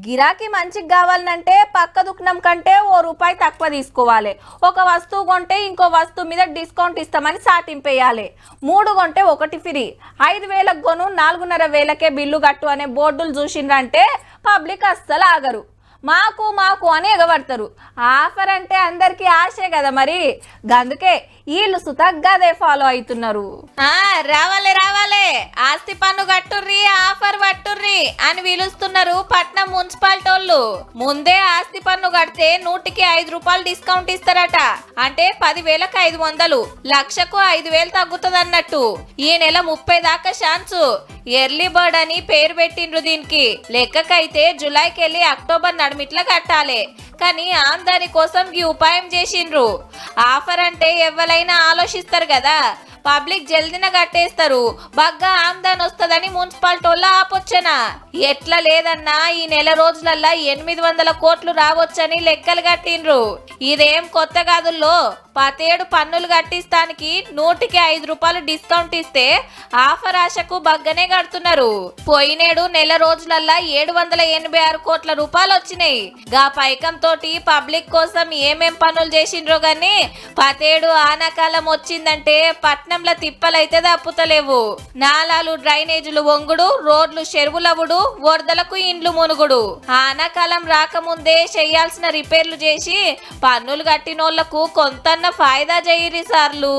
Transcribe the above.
గిరాకీ మంచిగా కావాలంటే పక్క దుకాణం కంటే ఓ రూపాయి తక్కువ తీసుకోవాలి. ఒక వస్తువు కొంటే ఇంకో వస్తువు మీద డిస్కౌంట్ ఇస్తామని సాటింపేయాలి. 3 కొంటే 1 ఫ్రీ, 5,000కు కొను 4,500కే బిల్లు కట్టు అనే బోర్డులు చూసిండ్రంటే పబ్లిక్ అస్సలు ఆగరు. మాకు మాకు అని ఎగబడతారు. ఆఫర్ అంటే అందరికి ఆశే కదా, మరి గందుకే వీళ్ళు సుతగ్గదే ఫాలో అవుతున్నారు. రావాలే రావాలే, ఆస్తి పన్ను కట్టుర్రి, ఆఫర్ పట్టుర్రి అని పిలుస్తున్నారు పట్నం మున్సిపాలిటీ వాళ్ళు. ముందే ఆస్తి పన్ను కడితే 100కి 5 రూపాయలు డిస్కౌంట్ ఇస్తారట. అంటే 10,000కు 500, లక్షకు 5,000 తగ్గుతుంది అన్నట్టు. ఈ నెల 30 దాకా ఛాన్సు. ఎర్లీ బర్డ్ అని పేరు పెట్టిండ్రు దీనికి. లెక్కకైతే జూలైకి వెళ్ళి అక్టోబర్ నడిమిట్లా కట్టాలి. కానీ ఆందాని కోసం ఈ ఉపాయం చేసిండ్రు. ఆఫర్ అంటే ఎవరైనా ఆలోచిస్తారు కదా, పబ్లిక్ జల్దిన కట్టేస్తారు, బాగా ఆమ్దాన్ వస్తుందని మున్సిపాలిటీ వాళ్ళు ఆపొచ్చన. ఎట్లా లేదన్నా ఈ నెల రోజులల్లా 800 కోట్లు రావచ్చని లెక్కలు కట్టిండ్రు. ఇదేం కొత్త కాదుల్లో. 10 ఏడు పన్నులు కట్టిస్తానికి 100కి 5 రూపాయలు డిస్కౌంట్ ఇస్తే ఆఫర్ ఆశకు బగ్గనే కడుతున్నారు. పోయినేడు నెల రోజులల్లా 786 కోట్ల రూపాయలు వచ్చినాయి. గా పైకం తోటి పబ్లిక్ కోసం ఏమేం పనులు చేసిండ్రో గాని 10 ఏడు ఆనాకాలం వచ్చిందంటే పట్నంలో తిప్పలైతే తప్పుతలేవు. నాలాలు డ్రైనేజీలు వంగుడు, రోడ్లు చెరువులవుడు, వరదలకు ఇండ్లు మునుగుడు. ఆనాకాలం రాకముందే చేయాల్సిన రిపేర్లు చేసి పన్నులు కట్టినోళ్లకు కొంత ఫాయిదా చేయరి సార్లు.